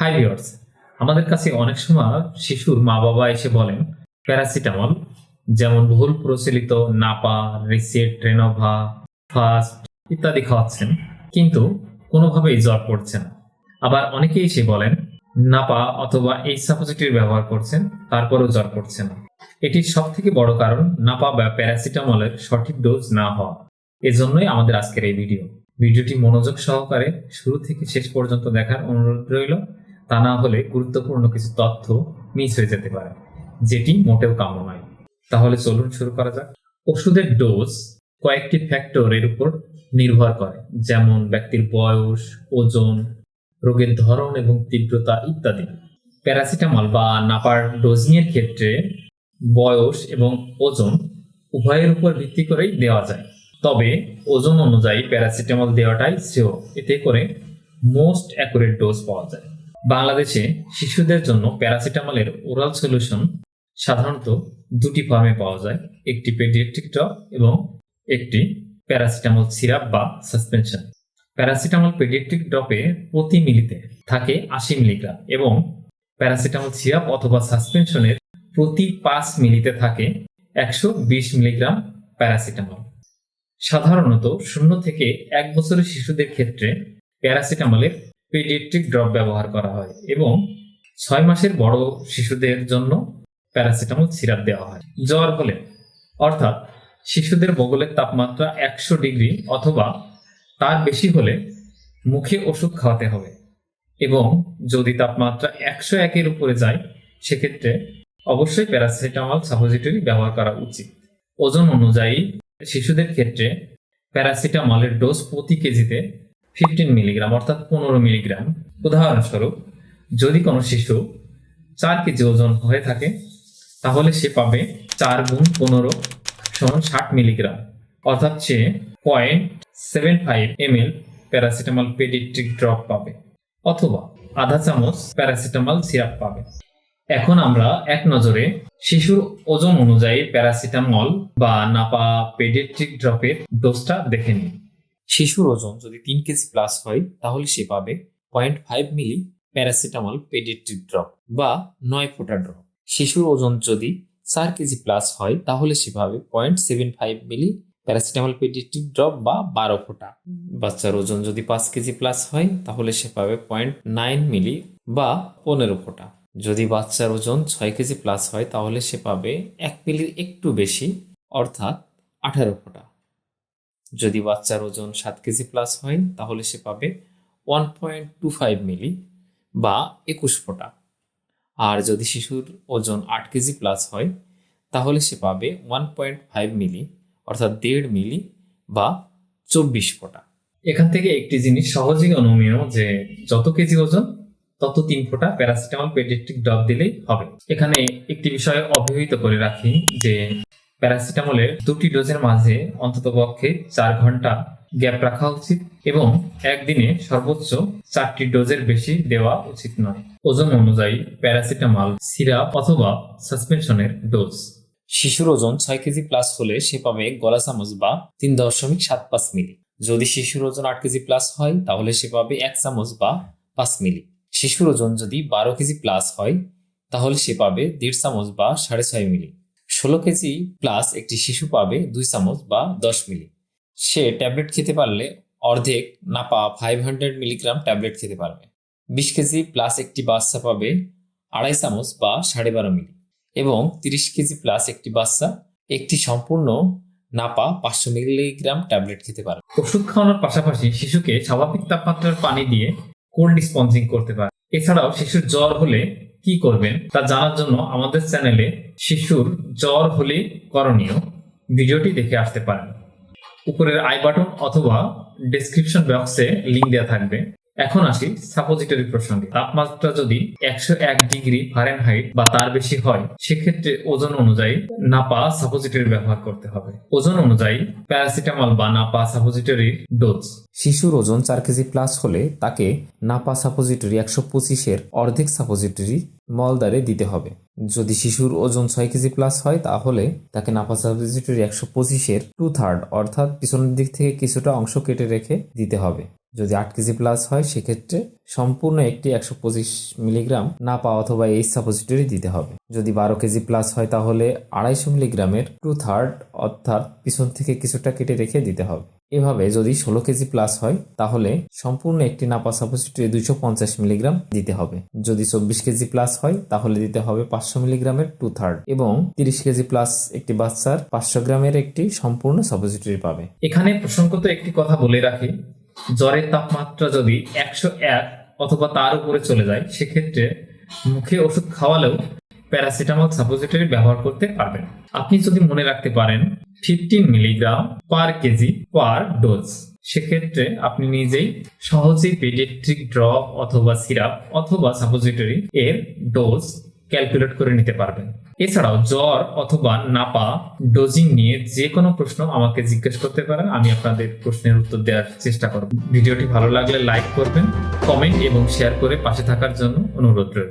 Hi viewers, আমাদের কাছে অনেক সময় শিশুর মা বাবা এসে বলেন প্যারাসিটামল, যেমন ভুল প্রচলিত নাপা, রিসেট, রেনোভা, ফাস্ট ইত্যাদি খাওয়াচ্ছেন, কিন্তু কোনোভাবেই জ্বর পড়ছে না। আবার অনেকেই এসে বলেন নাপা অথবা এই সাপোজিটরি ব্যবহার করছেন, তারপরেও জ্বর পড়ছে না। এটির সব থেকে বড় কারণ নাপা বা প্যারাসিটামলের সঠিক ডোজ না হওয়া। এজন্যই আমাদের আজকের এই ভিডিওটি মনোযোগ সহকারে শুরু থেকে শেষ পর্যন্ত দেখার অনুরোধ রইল। তা না হলে গুরুত্বপূর্ণ কিছু তথ্য মিস হয়ে যেতে পারে, যেটি মোটেও কাম্য নয়। তাহলে চলুন শুরু করা যাক। ওষুধের ডোজ কয়েকটি ফ্যাক্টরের উপর নির্ভর করে, যেমন ব্যক্তির বয়স, ওজন, রোগের ধরন এবং তীব্রতা ইত্যাদি। প্যারাসিটামল বা নাপার ডোজিং এর ক্ষেত্রে বয়স এবং ওজন উভয়ের উপর ভিত্তি করেই দেওয়া যায়, তবে ওজন অনুযায়ী প্যারাসিটামল দেওয়াটাই শ্রেয়, এতে করে মোস্ট অ্যাকুরেট ডোজ পাওয়া যায়। বাংলাদেশে শিশুদের জন্য প্যারাসিটামলের ওরাল সলিউশন সাধারণত দুটি ফর্মে পাওয়া যায়, একটি পেডিয়াট্রিক ড্রপ এবং একটি প্যারাসিটামল সিরাপ বা সাসপেনশন। প্যারাসিটামল পেডিয়াট্রিক ড্রপে প্রতি মিলিতে থাকে 80 মিলিগ্রাম এবং প্যারাসিটামল সিরাপ অথবা সাসপেনশনের প্রতি 5 মিলিতে থাকে 120 মিলিগ্রাম প্যারাসিটামল। সাধারণত 0 থেকে 1 বছরের শিশুদের ক্ষেত্রে প্যারাসিটামলের পেডিয়াট্রিক ড্রপ ব্যবহার করা হয় এবং 6 মাসের বড় শিশুদের জন্য প্যারাসিটামল সিরাপ দেওয়া হয়। জ্বর হলে, অর্থাৎ শিশুদের বগলের তাপমাত্রা 100 ডিগ্রি অথবা তার বেশি হলে মুখে ওষুধ খাওয়াতে হবে এবং যদি তাপমাত্রা 101-এর উপরে যায় সেক্ষেত্রে অবশ্যই প্যারাসিটামল সাপোজিটরি ব্যবহার করা উচিত। ওজন অনুযায়ী শিশুদের ক্ষেত্রে প্যারাসিটামলের ডোজ প্রতি কেজিতে 15 মিলিগ্রাম অর্থাৎ 15 মিলিগ্রাম। উদাহরণস্বরূপ, যদি কোনো শিশু 4 কেজি ওজন হয়ে থাকে তাহলে সে পাবে 4 গুণ 15 সমান 60 মিলিগ্রাম, অর্থাৎ সে 0.75 ml প্যারাসিটামল পেডিয়াট্রিক ড্রপ পাবে অথবা আধা চামচ প্যারাসিটামল সিরাপ পাবে। এখন আমরা এক নজরে শিশুর ওজন অনুযায়ী প্যারাসিটামল বা নাপা পেডিয়াট্রিক ড্রপের ডোজটা দেখে নিই। শিশুর ওজন যদি 3 কেজি প্লাস হয় তাহলে সে পাবে 0.5 মিলি প্যারাসিটামল পেডিয়াট্রিক ড্রপ বা 9 ফোঁটা ড্রপ। শিশুর ওজন যদি 4 কেজি প্লাস হয় তাহলে সে পাবে 0.75 মিলি প্যারাসিটামল পেডিয়াট্রিক ড্রপ বা 12 ফোঁটা। বাচ্চার ওজন যদি 5 কেজি প্লাস হয় তাহলে সে পাবে 0.9 মিলি বা 15 ফোঁটা। যদি বাচ্চার ওজন 6 কেজি প্লাস হয় তাহলে সে পাবে 1 মিলির একটু বেশি, অর্থাৎ 18 ফোঁটা। যদি বাচ্চার ওজন 7 কেজি প্লাস হয় তাহলে সে পাবে 1.25 মিলি বা 21 ফোঁটা। আর যদি শিশুর ওজন 8 কেজি প্লাস হয় তাহলে সে পাবে 1.5 মিলি অর্থাৎ 1.5 মিলি বা 24 ফোঁটা। এখান থেকে একটি জিনিস সহজেই অনুমেয় যে যত কেজি ওজন তত 3 ফোঁটা প্যারাসিটামল পেডিয়াট্রিক ড্রপ দিলেই হবে। এখানে একটি বিষয় অবহিত করে রাখি যে প্যারাসিটামলের দুটি ডোজের মাঝে অন্ততপক্ষে 4 ঘন্টা গ্যাপ রাখা উচিত এবং একদিনে সর্বোচ্চ 4টি ডোজের বেশি দেওয়া উচিত নয়। ওজন অনুযায়ী প্যারাসিটামল সিরাপ অথবা সাসপেনশনের ডোজ। শিশুর ওজন 6 কেজি প্লাস হলে সে পাবে গলা চামচ বা 3.75 মিলি। যদি শিশুর ওজন 8 কেজি প্লাস হয় তাহলে সে পাবে 1 চামচ বা 5 মিলি। শিশুর ওজন যদি 12 কেজি প্লাস হয় তাহলে সে পাবে 1.5 চামচ বা 6.5 মিলি। 16 কেজি প্লাস একটি শিশু পাবে 2 চামচ বা 10 মিলি। সে ট্যাবলেট খেতে পারলে অর্ধেক নাপা 500 মিলিগ্রাম ট্যাবলেট খেতে পারবে। 20 কেজি প্লাস একটি বাচ্চা পাবে 2.5 চামচ বা 12.5 মিলি এবং 30 কেজি প্লাস একটি বাচ্চা একটি সম্পূর্ণ নাপা 500 মিলিগ্রাম ট্যাবলেট খেতে পারে। ওষুধ খাওয়ানোর পাশাপাশি শিশুকে স্বাভাবিক তাপমাত্রার পানি দিয়ে কোল্ড স্পঞ্জিং করতে পারে। এছাড়াও শিশুর জ্বর হলে কি করবেন তা জানার জন্য আমাদের চ্যানেলে শিশুর জ্বর হলে করণীয় ভিডিওটি দেখে আসতে পারেন। উপরের আই বাটন অথবা ডেসক্রিপশন বক্সে লিংক দেওয়া থাকবে। এখন আসি সাপোজিটরি প্রসঙ্গে। তাপমাত্রা যদি 101 ডিগ্রি ফারেনহাইট বা তার বেশি হয় সেক্ষেত্রে ওজন অনুযায়ী নাপা সাপোজিটরি ব্যবহার করতে হবে। ওজন অনুযায়ী প্যারাসিটামল বা নাপা সাপোজিটরি ডোজ। শিশুর ওজন 4 কেজি প্লাস হলে তাকে নাপা সাপোজিটরি 125-এর অর্ধেক সাপোজিটরি মলদ্বারে দিতে হবে। যদি শিশুর ওজন 6 কেজি প্লাস হয় তাহলে তাকে নাপা সাপোজিটরি 125-এর 2/3 অর্থাৎ পিছনের দিক থেকে কিছুটা অংশ কেটে রেখে দিতে হবে। যদি 8 কেজি প্লাস হয় সেক্ষেত্রে সম্পূর্ণ একটি 125 মিলিগ্রাম নাপা অথবা এইচ সাপোজিটরি দিতে হবে। যদি 12 কেজি প্লাস হয় তাহলে 250 মিলিগ্রামের 2/3 অর্থাৎ পিছন থেকে কিছুটা কেটে রেখে দিতে হবে। এভাবে যদি 16 কেজি প্লাস হয় তাহলে সম্পূর্ণ একটি নাপা সাপোজিটরি 250 মিলিগ্রাম দিতে হবে। যদি 24 কেজি প্লাস হয় তাহলে দিতে হবে 500 মিলিগ্রামের 2/3 এবং 30 কেজি প্লাস একটি বাচ্চার 500 গ্রামের একটি সম্পূর্ণ সাপোজিটরি পাবে। এখানে প্রসঙ্গত একটি কথা বলে রাখি, জ্বরের তাপমাত্রা যদি 101 অথবা তার উপরে চলে যায় সেক্ষেত্রে মুখে ওষুধ খাওয়ালেও প্যারাসিটামল সাপোজিটরি ব্যবহার করতে পারবেন। আপনি যদি মনে রাখতে পারেন 15 মিলিগ্রাম পার কেজি পার ডোজ, সেক্ষেত্রে আপনি নিজেই সহজেই পেডিয়াট্রিক ড্রপ অথবা সিরাপ অথবা সাপোজিটরি এর ডোজ ক্যালকুলেট করে নিতে পারবেন। এছাড়াও জ্বর অথবা নাপা ডোজিং নিয়ে যে কোনো প্রশ্ন আমাকে জিজ্ঞেস করতে পারেন, আমি আপনাদের প্রশ্নের উত্তর দেওয়ার চেষ্টা করব। ভিডিওটি ভালো লাগলে লাইক করবেন, কমেন্ট এবং শেয়ার করে পাশে থাকার জন্য অনুরোধ রইল।